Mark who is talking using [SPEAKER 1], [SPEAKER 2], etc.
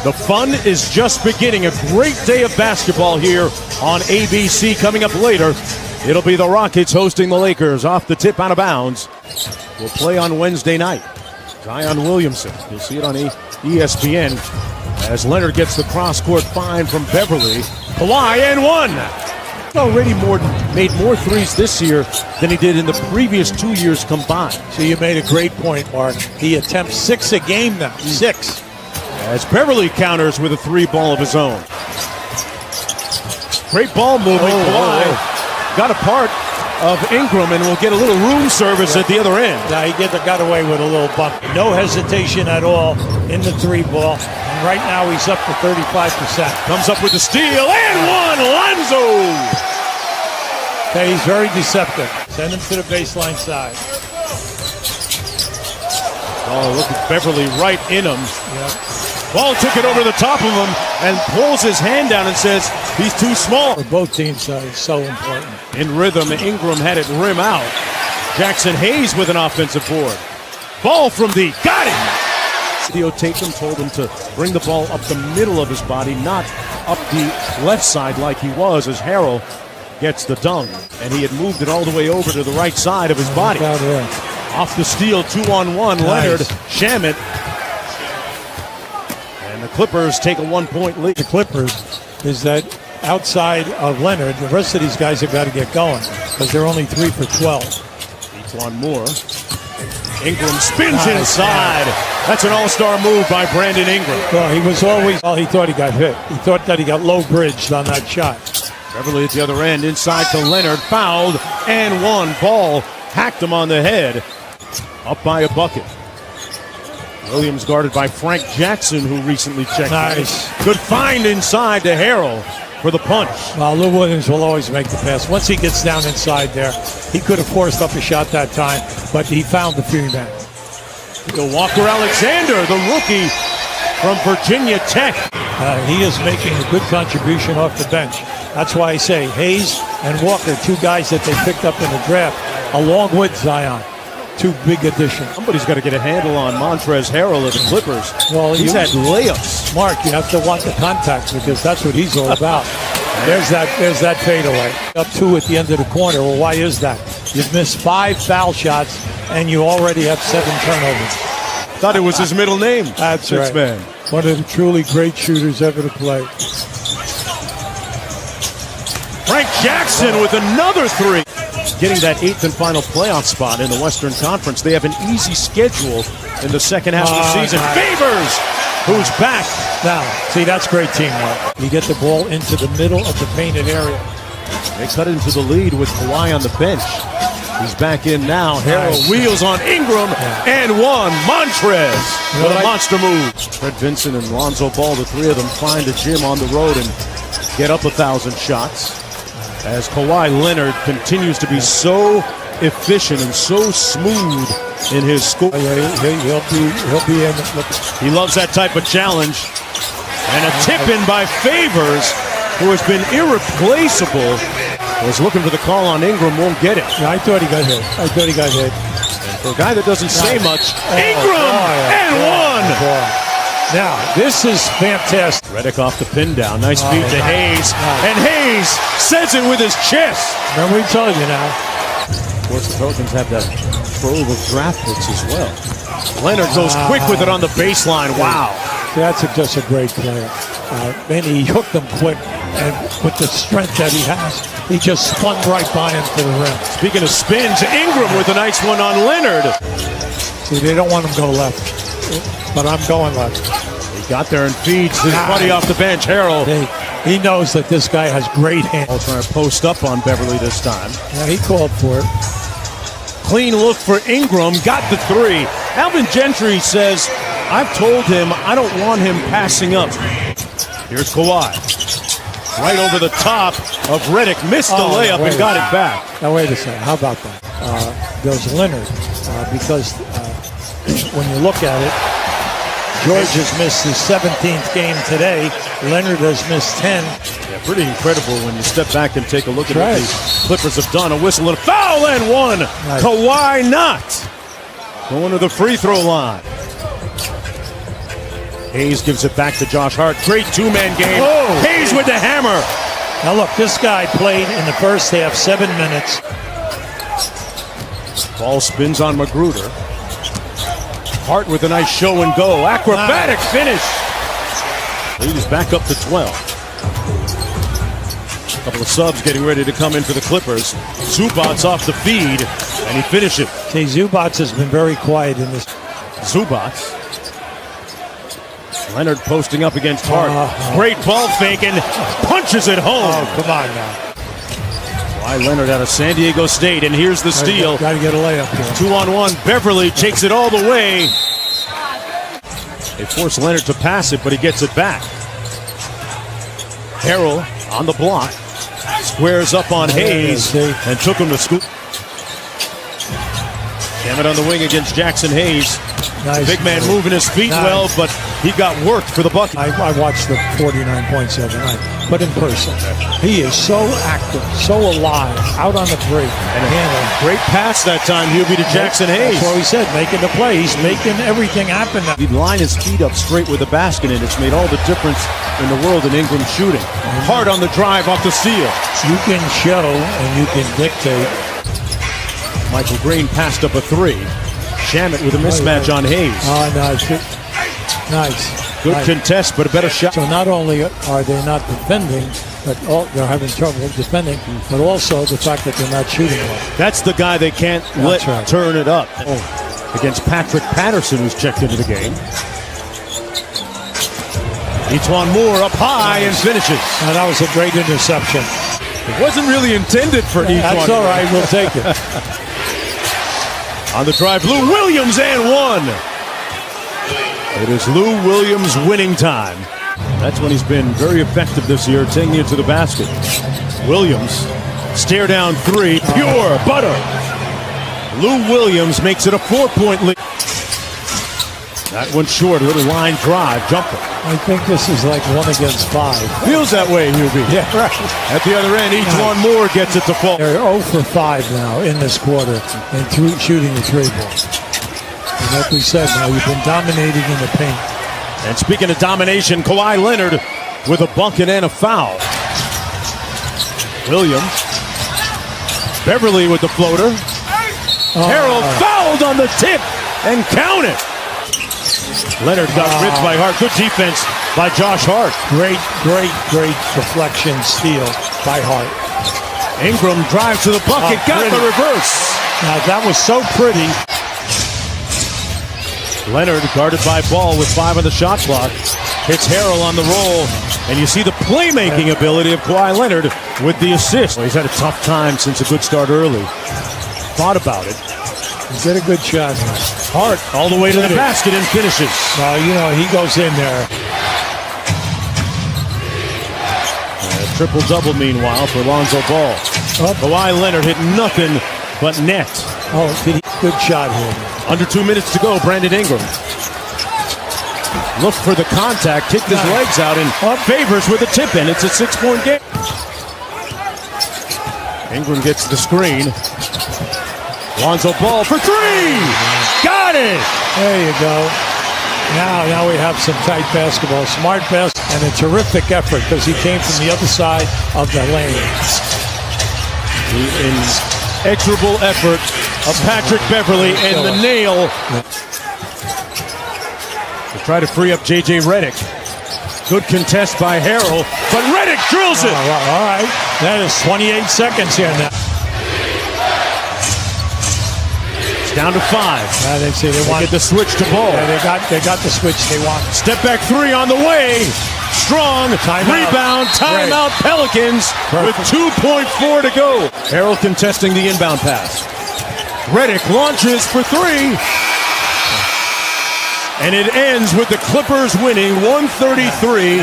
[SPEAKER 1] The fun is just beginning. A great day of basketball here on ABC. Coming up later, it'll be the Rockets hosting the Lakers. Off the tip, out of bounds. We'll play on Wednesday night. Zion Williamson. You'll see it on ESPN as Leonard gets the cross-court find from Beverly. Kawhi and one. Already made more threes this year than he did in the previous 2 years combined.
[SPEAKER 2] So you made a great point, Mark. He attempts 6 a game now. 6.
[SPEAKER 1] As Beverly counters with a 3-ball of his own. Great ball movement. Kawhi got a part of Ingram and will get a little room service at the other end.
[SPEAKER 2] Now he got away with a little bump. No hesitation at all in the 3-ball. And right now he's up to 35%.
[SPEAKER 1] Comes up with the steal and one. Lonzo.
[SPEAKER 2] Okay, he's very deceptive. Send him to the baseline side.
[SPEAKER 1] Oh, look at Beverly right in him.
[SPEAKER 2] Yep.
[SPEAKER 1] Ball took it over the top of him and pulls his hand down and says he's too small.
[SPEAKER 2] For both teams, it's so important.
[SPEAKER 1] In rhythm, Ingram had it rim out. Jackson Hayes with an offensive board. Ball from deep. Got him! Theo Tatum told him to bring the ball up the middle of his body, not up the left side like he was, as Harrell gets the dunk. And he had moved it all the way over to the right side of his body. Off the steal, 2-on-1, nice. Leonard, Shamet. And the Clippers take a 1-point lead.
[SPEAKER 2] The Clippers is that outside of Leonard, the rest of these guys have got to get going because they're only 3 for 12.
[SPEAKER 1] One more. Ingram spins inside. That's an all-star move by Brandon Ingram.
[SPEAKER 2] Well, he was always, he thought he got hit. He thought that he got low bridged on that shot.
[SPEAKER 1] Beverly at the other end, inside to Leonard, fouled, and one. Ball hacked him on the head. Up by a bucket. Williams guarded by Frank Jackson, who recently checked.
[SPEAKER 2] Nice.
[SPEAKER 1] Good find inside to Harrell for the punch.
[SPEAKER 2] Well, Lou Williams will always make the pass. Once he gets down inside there, he could have forced up a shot that time, but he found the free man.
[SPEAKER 1] The Walker Alexander, the rookie from Virginia Tech.
[SPEAKER 2] He is making a good contribution off the bench. That's why I say Hayes and Walker, 2 guys that they picked up in the draft, along with Zion. 2 big additions.
[SPEAKER 1] Somebody's got to get a handle on Montrezl Harrell of the Clippers.
[SPEAKER 2] Well,
[SPEAKER 1] he's had layups.
[SPEAKER 2] Mark, you have to want the contact because that's what he's all about. There's that fadeaway. Up 2 at the end of the corner. Well, why is that? You've missed 5 foul shots and you already have 7 turnovers.
[SPEAKER 1] Thought it was his middle name.
[SPEAKER 2] That's right.
[SPEAKER 1] Man.
[SPEAKER 2] One of the truly great shooters ever to play.
[SPEAKER 1] Frank Jackson with another 3. Getting that 8th and final playoff spot in the Western Conference. They have an easy schedule in the second half of the season.
[SPEAKER 2] Nice.
[SPEAKER 1] Favors, who's back.
[SPEAKER 2] Now, see, that's great teamwork. You get the ball into the middle of the painted area.
[SPEAKER 1] They cut into the lead with Kawhi on the bench. He's back in now. Harrell wheels on Ingram and one. Montrez with a monster move. Fred Vincent and Lonzo Ball, the 3 of them, find a gym on the road and get up 1,000 shots. As Kawhi Leonard continues to be so efficient and so smooth in his score.
[SPEAKER 2] He'll be in.
[SPEAKER 1] He loves that type of challenge. And a tip-in by Favors, who has been irreplaceable. Was looking for the call on Ingram, won't get it.
[SPEAKER 2] Yeah, I thought he got hit.
[SPEAKER 1] And for a guy that doesn't say much, Ingram and one.
[SPEAKER 2] Now, this is fantastic.
[SPEAKER 1] Redick off the pin down. Nice feed to Hayes. And Hayes says it with his chest.
[SPEAKER 2] Remember we told you now.
[SPEAKER 1] Of course, the Pelicans have that trove of draft picks as well. Leonard goes quick with it on the baseline. Wow.
[SPEAKER 2] That's just a great player. And he hooked them quick. And with the strength that he has, he just spun right by him to the rim.
[SPEAKER 1] Speaking of spins, Ingram with a nice one on Leonard.
[SPEAKER 2] See, they don't want him to go left. But I'm going left.
[SPEAKER 1] He got there and feeds his buddy off the bench, Harrell.
[SPEAKER 2] He knows that this guy has great hands.
[SPEAKER 1] Trying to post up on Beverly this time.
[SPEAKER 2] Yeah, he called for it.
[SPEAKER 1] Clean look for Ingram, got the 3. Alvin Gentry says, I've told him I don't want him passing up. Here's Kawhi. Right over the top of Redick, missed the layup and got it back.
[SPEAKER 2] Now wait a second, how about that? There's Leonard, because when you look at it, George has missed his 17th game today. Leonard has missed 10.
[SPEAKER 1] Yeah, pretty incredible when you step back and take a look at what the Clippers have done. A whistle and a foul and one. Nice. Kawhi not going to the free throw line. Hayes gives it back to Josh Hart. Great two-man game.
[SPEAKER 2] Oh.
[SPEAKER 1] Hayes with the hammer.
[SPEAKER 2] Now look, this guy played in the first half 7 minutes.
[SPEAKER 1] Ball spins on Magruder. Hart with a nice show and go. Acrobatic finish. Lead is back up to 12. A couple of subs getting ready to come in for the Clippers. Zubac's off the feed, and he finishes.
[SPEAKER 2] See, Zubac's has been very quiet in this.
[SPEAKER 1] Zubac's. Leonard posting up against Hart. Great ball fake and punches it home.
[SPEAKER 2] Oh, come on now.
[SPEAKER 1] Why Leonard out of San Diego State, and here's the steal.
[SPEAKER 2] Got to get a layup here.
[SPEAKER 1] 2-on-1. Beverly takes it all the way. They force Leonard to pass it, but he gets it back. Harrell on the block. Squares up on Hayes and took him to school. Hammett on the wing against Jackson Hayes.
[SPEAKER 2] Nice.
[SPEAKER 1] Big man moving his feet well, but he got worked for the bucket.
[SPEAKER 2] I watched the 49 points the other night, but in person, he is so active, so alive, out on the three.
[SPEAKER 1] And a great pass that time, Hubie, to Jackson Hayes.
[SPEAKER 2] That's what we said, making the play. He's making everything happen.
[SPEAKER 1] He'd line his feet up straight with the basket, and it's made all the difference in the world in Ingram shooting. Hard on the drive off the steal.
[SPEAKER 2] You can show and you can dictate.
[SPEAKER 1] Michael Green passed up a three. Shamet with a mismatch on Hayes.
[SPEAKER 2] Oh, nice. Nice.
[SPEAKER 1] Good
[SPEAKER 2] nice.
[SPEAKER 1] contest, but a better shot.
[SPEAKER 2] So not only are they not defending, but they're having trouble defending, but also the fact that they're not shooting well.
[SPEAKER 1] That's the guy they can't let turn it up. Against Patrick Patterson, who's checked into the game. Etuan Moore up high and finishes.
[SPEAKER 2] Now that was a great interception.
[SPEAKER 1] It wasn't really intended for Etuan.
[SPEAKER 2] That's all right. We'll take it.
[SPEAKER 1] On the drive, Lou Williams and one. It is Lou Williams winning time. That's when he's been very effective this year, taking it to the basket. Williams, stare down three, pure butter. Lou Williams makes it a 4-point lead. That one short, little line drive, jumper.
[SPEAKER 2] I think this is like 1 against 5.
[SPEAKER 1] Feels that way, Hubie.
[SPEAKER 2] Yeah, right.
[SPEAKER 1] At the other end, Etuan Moore gets it to fall.
[SPEAKER 2] They're 0 for 5 now in this quarter and shooting the three ball. And like we said, now you've been dominating in the paint.
[SPEAKER 1] And speaking of domination, Kawhi Leonard with a bucket and a foul. Williams. Beverly with the floater. Harrell fouled on the tip and count it. Leonard got ripped by Hart. Good defense by Josh Hart.
[SPEAKER 2] Great deflection steal by Hart.
[SPEAKER 1] Ingram drives to the bucket, got the reverse.
[SPEAKER 2] Now that was so pretty.
[SPEAKER 1] Leonard guarded by Ball with 5 on the shot clock. Hits Harrell on the roll. And you see the playmaking ability of Kawhi Leonard with the assist. Well, he's had a tough time since a good start early. Thought about it.
[SPEAKER 2] Get a good shot.
[SPEAKER 1] Hart all the way to the basket and finishes.
[SPEAKER 2] Well, you know, he goes in there.
[SPEAKER 1] Triple-double, meanwhile, for Lonzo Ball. Kawhi Leonard hit nothing but net.
[SPEAKER 2] Oh, good shot here.
[SPEAKER 1] Under 2 minutes to go, Brandon Ingram. Looked for the contact, kicked his legs out, and Favors with a tip-in. It's a 6-point game. Ingram gets the screen. Lonzo Ball for three! Got it!
[SPEAKER 2] There you go. Now we have some tight basketball. Smart basket and a terrific effort because he came from the other side of the lane.
[SPEAKER 1] The inexorable effort of Patrick Beverly and the nail to try to free up J.J. Redick. Good contest by Harrell, but Redick drills it!
[SPEAKER 2] All right. That is 28 seconds here now.
[SPEAKER 1] Down to 5.
[SPEAKER 2] They say they want
[SPEAKER 1] get the switch to Ball.
[SPEAKER 2] Yeah, they got the switch they want.
[SPEAKER 1] Step back three on the way. Strong rebound. Timeout. Pelicans with 2.4 to go. Harrell contesting the inbound pass. Redick launches for three. And it ends with the Clippers winning 133